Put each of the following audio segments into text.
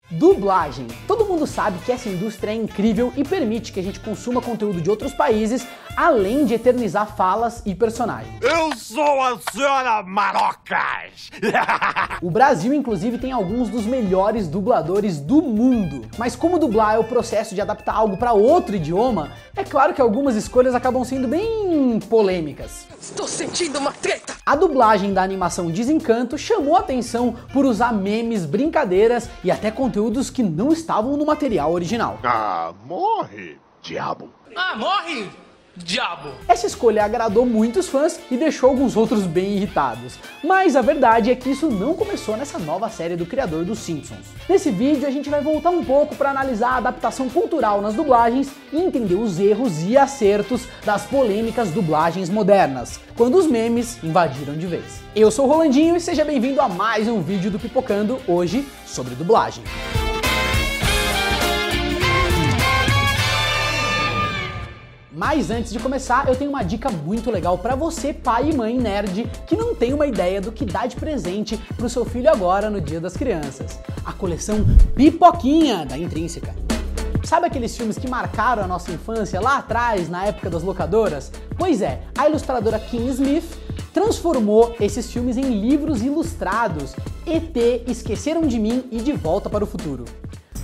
Dublagem. Todo mundo sabe que essa indústria é incrível e permite que a gente consuma conteúdo de outros países, além de eternizar falas e personagens. Eu sou a senhora Marocas! O Brasil, inclusive, tem alguns dos melhores dubladores do mundo. Mas como dublar é o processo de adaptar algo para outro idioma, é claro que algumas escolhas acabam sendo bem polêmicas. Estou sentindo uma treta! A dublagem da animação Desencanto chamou a atenção por usar memes, brincadeiras e até conteúdos que não estavam no material original. Ah, morre, diabo! Ah, morre, diabo! Essa escolha agradou muitos fãs e deixou alguns outros bem irritados. Mas a verdade é que isso não começou nessa nova série do criador dos Simpsons. Nesse vídeo a gente vai voltar um pouco para analisar a adaptação cultural nas dublagens e entender os erros e acertos das polêmicas dublagens modernas, quando os memes invadiram de vez. Eu sou o Rolandinho e seja bem-vindo a mais um vídeo do Pipocando, hoje sobre dublagem. Mas antes de começar, eu tenho uma dica muito legal para você, pai e mãe nerd, que não tem uma ideia do que dá de presente pro seu filho agora no Dia das Crianças. A coleção Pipoquinha, da Intrínseca. Sabe aqueles filmes que marcaram a nossa infância lá atrás, na época das locadoras? Pois é, a ilustradora Kim Smith transformou esses filmes em livros ilustrados. ET, Esqueceram de Mim e De Volta para o Futuro.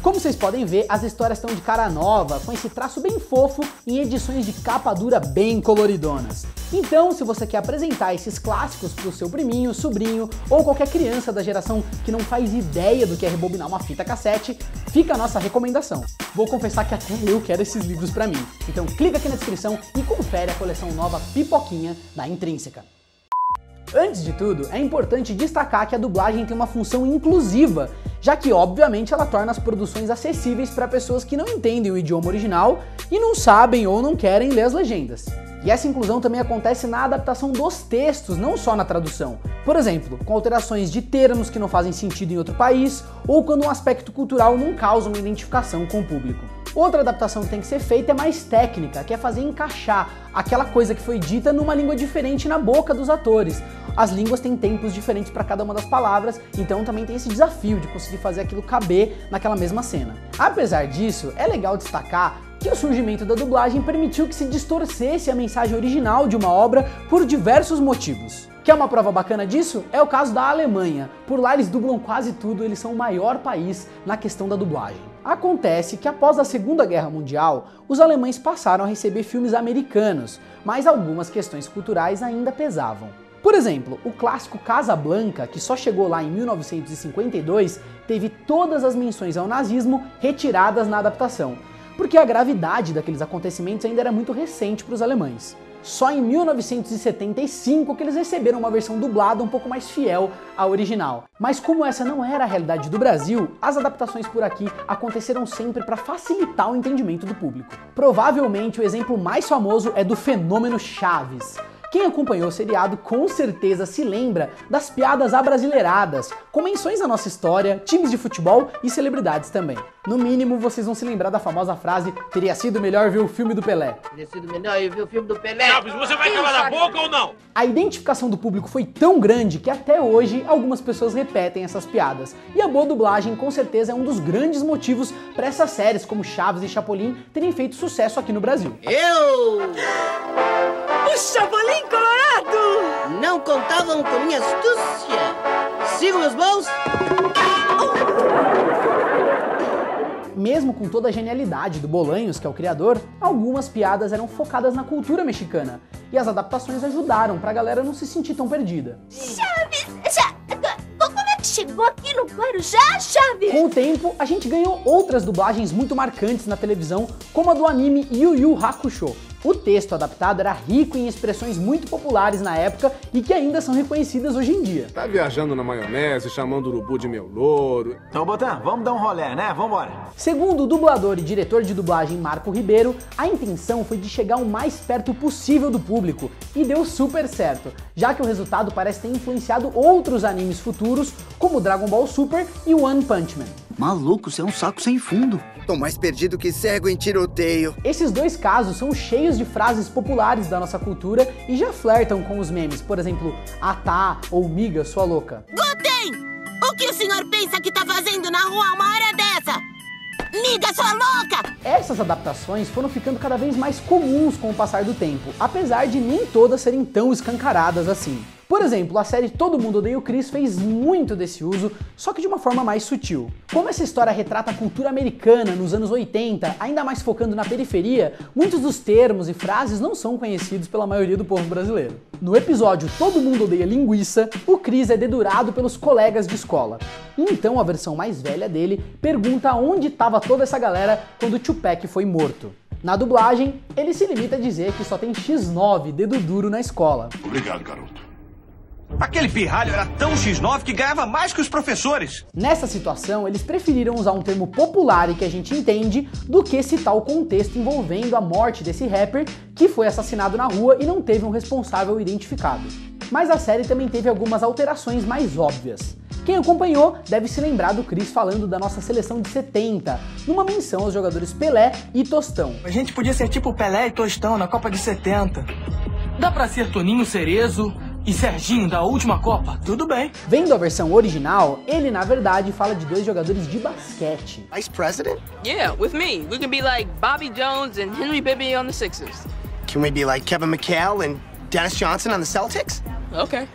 Como vocês podem ver, as histórias estão de cara nova, com esse traço bem fofo, em edições de capa dura bem coloridonas. Então, se você quer apresentar esses clássicos pro seu priminho, sobrinho ou qualquer criança da geração que não faz ideia do que é rebobinar uma fita cassete, fica a nossa recomendação. Vou confessar que até eu quero esses livros pra mim. Então clica aqui na descrição e confere a coleção nova Pipoquinha da Intrínseca. Antes de tudo, é importante destacar que a dublagem tem uma função inclusiva, já que obviamente ela torna as produções acessíveis para pessoas que não entendem o idioma original e não sabem ou não querem ler as legendas. E essa inclusão também acontece na adaptação dos textos, não só na tradução. Por exemplo, com alterações de termos que não fazem sentido em outro país, ou quando um aspecto cultural não causa uma identificação com o público. Outra adaptação que tem que ser feita é mais técnica, que é fazer encaixar aquela coisa que foi dita numa língua diferente na boca dos atores. As línguas têm tempos diferentes para cada uma das palavras, então também tem esse desafio de conseguir fazer aquilo caber naquela mesma cena. Apesar disso, é legal destacar que o surgimento da dublagem permitiu que se distorcesse a mensagem original de uma obra por diversos motivos. Quer uma prova bacana disso? É o caso da Alemanha. Por lá eles dublam quase tudo, eles são o maior país na questão da dublagem. Acontece que após a Segunda Guerra Mundial, os alemães passaram a receber filmes americanos, mas algumas questões culturais ainda pesavam. Por exemplo, o clássico Casablanca, que só chegou lá em 1952, teve todas as menções ao nazismo retiradas na adaptação, porque a gravidade daqueles acontecimentos ainda era muito recente para os alemães. Só em 1975 que eles receberam uma versão dublada um pouco mais fiel à original. Mas como essa não era a realidade do Brasil, as adaptações por aqui aconteceram sempre para facilitar o entendimento do público. Provavelmente o exemplo mais famoso é do fenômeno Chaves. Quem acompanhou o seriado com certeza se lembra das piadas abrasileiradas, com menções à nossa história, times de futebol e celebridades também. No mínimo, vocês vão se lembrar da famosa frase "teria sido melhor ver o filme do Pelé". Teria sido melhor eu ver o filme do Pelé. Chaves, você vai calar a boca ou não? A identificação do público foi tão grande que até hoje algumas pessoas repetem essas piadas. E a boa dublagem com certeza é um dos grandes motivos para essas séries como Chaves e Chapolin terem feito sucesso aqui no Brasil. O Chapolin Colorado! Não contavam com minha astúcia. Sigo meus bons. Mesmo com toda a genialidade do Bolanhos, que é o criador, algumas piadas eram focadas na cultura mexicana, e as adaptações ajudaram pra galera não se sentir tão perdida. Chaves! Como é que chegou aqui no Guarujá, Chaves? Com o tempo, a gente ganhou outras dublagens muito marcantes na televisão, como a do anime Yu Yu Hakusho. O texto adaptado era rico em expressões muito populares na época e que ainda são reconhecidas hoje em dia. Tá viajando na maionese, chamando o urubu de meu louro. Então, Botan, vamos dar um rolê, né? Vambora. Segundo o dublador e diretor de dublagem Marco Ribeiro, a intenção foi de chegar o mais perto possível do público e deu super certo, já que o resultado parece ter influenciado outros animes futuros, como Dragon Ball Super e One Punch Man. Maluco, você é um saco sem fundo. Tô mais perdido que cego em tiroteio. Esses dois casos são cheios de frases populares da nossa cultura e já flertam com os memes, por exemplo, "Ah tá" ou "Miga, sua louca". Goten! O que o senhor pensa que tá fazendo na rua uma hora dessa? liga, sua louca! Essas adaptações foram ficando cada vez mais comuns com o passar do tempo, apesar de nem todas serem tão escancaradas assim. Por exemplo, a série Todo Mundo Odeia o Chris fez muito desse uso, só que de uma forma mais sutil. Como essa história retrata a cultura americana nos anos 80, ainda mais focando na periferia, muitos dos termos e frases não são conhecidos pela maioria do povo brasileiro. No episódio Todo Mundo Odeia Linguiça, o Chris é dedurado pelos colegas de escola. Então a versão mais velha dele pergunta onde estava toda essa galera quando Tupac foi morto. Na dublagem, ele se limita a dizer que só tem X9, dedo duro, na escola. Obrigado, garoto. Aquele pirralho era tão X9 que ganhava mais que os professores. Nessa situação, eles preferiram usar um termo popular e que a gente entende do que citar o contexto envolvendo a morte desse rapper que foi assassinado na rua e não teve um responsável identificado. Mas a série também teve algumas alterações mais óbvias. Quem acompanhou deve se lembrar do Chris falando da nossa seleção de 70, numa menção aos jogadores Pelé e Tostão. A gente podia ser tipo Pelé e Tostão na Copa de 70. Dá pra ser Toninho Cerezo e Serginho da última Copa, tudo bem. Vendo a versão original, ele na verdade fala de dois jogadores de basquete. Vice President? Yeah, with me. We can be like Bobby Jones and Henry Bibby on the Sixers. Can we be like Kevin McHale and Dennis Johnson on the Celtics? Okay.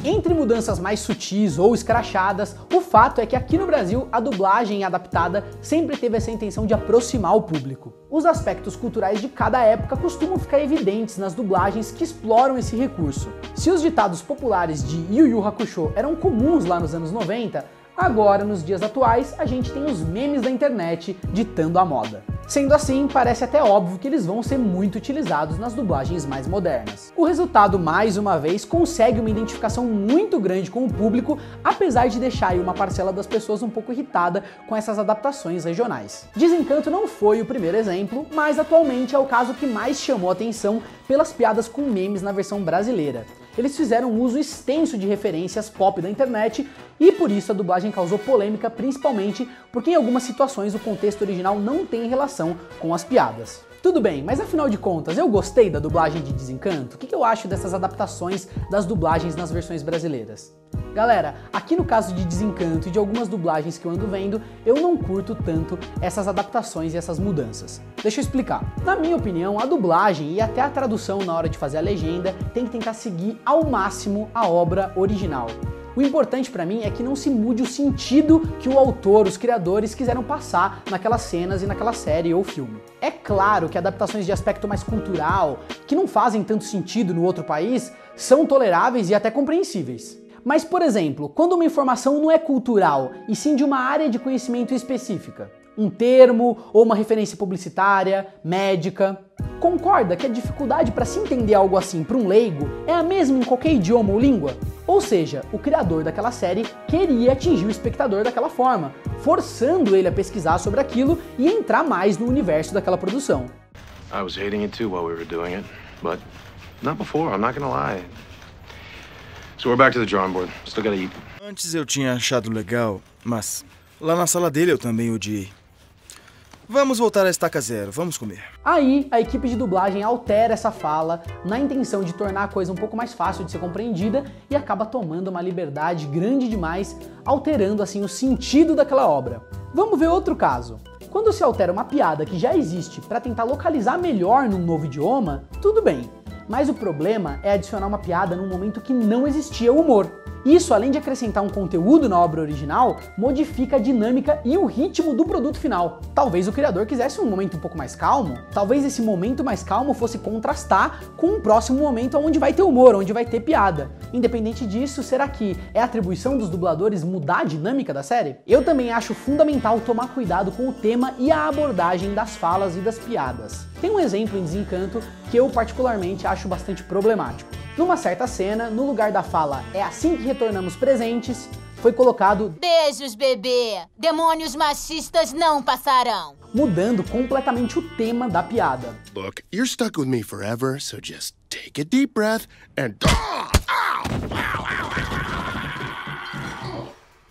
Entre mudanças mais sutis ou escrachadas, o fato é que aqui no Brasil a dublagem adaptada sempre teve essa intenção de aproximar o público. Os aspectos culturais de cada época costumam ficar evidentes nas dublagens que exploram esse recurso. Se os ditados populares de Yu Yu Hakusho eram comuns lá nos anos 90, agora nos dias atuais a gente tem os memes da internet ditando a moda. Sendo assim, parece até óbvio que eles vão ser muito utilizados nas dublagens mais modernas. O resultado, mais uma vez, consegue uma identificação muito grande com o público, apesar de deixar aí uma parcela das pessoas um pouco irritada com essas adaptações regionais. Desencanto não foi o primeiro exemplo, mas atualmente é o caso que mais chamou atenção pelas piadas com memes na versão brasileira. Eles fizeram um uso extenso de referências pop da internet e por isso a dublagem causou polêmica, principalmente porque em algumas situações o contexto original não tem relação com as piadas. Tudo bem, mas afinal de contas, eu gostei da dublagem de Desencanto? O que eu acho dessas adaptações das dublagens nas versões brasileiras? Galera, aqui no caso de Desencanto e de algumas dublagens que eu ando vendo, eu não curto tanto essas adaptações e essas mudanças. Deixa eu explicar. Na minha opinião, a dublagem e até a tradução na hora de fazer a legenda tem que tentar seguir ao máximo a obra original. O importante pra mim é que não se mude o sentido que o autor, os criadores quiseram passar naquelas cenas e naquela série ou filme. É claro que adaptações de aspecto mais cultural, que não fazem tanto sentido no outro país, são toleráveis e até compreensíveis. Mas, por exemplo, quando uma informação não é cultural, e sim de uma área de conhecimento específica, um termo ou uma referência publicitária, médica, concorda que a dificuldade para se entender algo assim para um leigo é a mesma em qualquer idioma ou língua? Ou seja, o criador daquela série queria atingir o espectador daquela forma, forçando ele a pesquisar sobre aquilo e entrar mais no universo daquela produção. I was hating it too while we were doing it, but not before, I'm not gonna lie. So we're back to the drawing board. Still gotta eat. Antes eu tinha achado legal, mas lá na sala dele eu também odiei. Vamos voltar à estaca zero, vamos comer. Aí, a equipe de dublagem altera essa fala na intenção de tornar a coisa um pouco mais fácil de ser compreendida e acaba tomando uma liberdade grande demais, alterando assim o sentido daquela obra. Vamos ver outro caso. Quando se altera uma piada que já existe para tentar localizar melhor num novo idioma, tudo bem. Mas o problema é adicionar uma piada num momento que não existia o humor. Isso, além de acrescentar um conteúdo na obra original, modifica a dinâmica e o ritmo do produto final. Talvez o criador quisesse um momento um pouco mais calmo, talvez esse momento mais calmo fosse contrastar com um próximo momento onde vai ter humor, onde vai ter piada. Independente disso, será que é atribuição dos dubladores mudar a dinâmica da série? Eu também acho fundamental tomar cuidado com o tema e a abordagem das falas e das piadas. Tem um exemplo em Desencanto que eu particularmente acho bastante problemático. Numa certa cena, no lugar da fala "é assim que retornamos presentes", foi colocado "beijos, bebê, demônios machistas não passarão", mudando completamente o tema da piada. Look, you're stuck with me forever, so just take a deep breath and...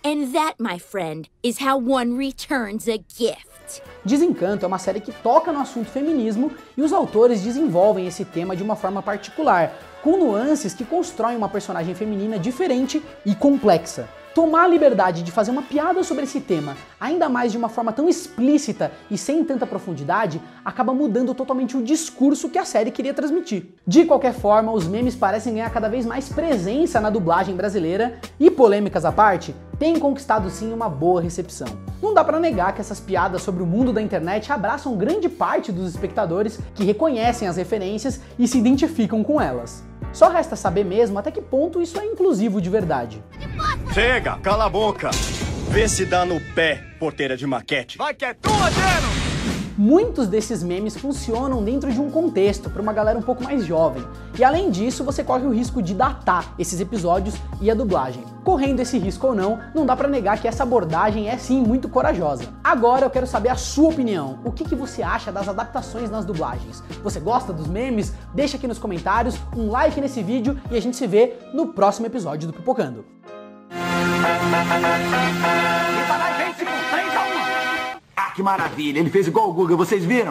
And that, my friend, is how one returns a gift. Desencanto é uma série que toca no assunto feminismo e os autores desenvolvem esse tema de uma forma particular, com nuances que constroem uma personagem feminina diferente e complexa. Tomar a liberdade de fazer uma piada sobre esse tema, ainda mais de uma forma tão explícita e sem tanta profundidade, acaba mudando totalmente o discurso que a série queria transmitir. De qualquer forma, os memes parecem ganhar cada vez mais presença na dublagem brasileira e, polêmicas à parte, têm conquistado sim uma boa recepção. Não dá pra negar que essas piadas sobre o mundo da internet abraçam grande parte dos espectadores que reconhecem as referências e se identificam com elas. Só resta saber mesmo até que ponto isso é inclusivo de verdade. Chega, cala a boca. Vê se dá no pé, porteira de maquete. Vai que é tua, Adriano! Muitos desses memes funcionam dentro de um contexto, para uma galera um pouco mais jovem. E além disso, você corre o risco de datar esses episódios e a dublagem. Correndo esse risco ou não, não dá pra negar que essa abordagem é sim muito corajosa. Agora eu quero saber a sua opinião. O que você acha das adaptações nas dublagens? Você gosta dos memes? Deixa aqui nos comentários, um like nesse vídeo e a gente se vê no próximo episódio do Pipocando. Ah, que maravilha! Ele fez igual o Guga, vocês viram?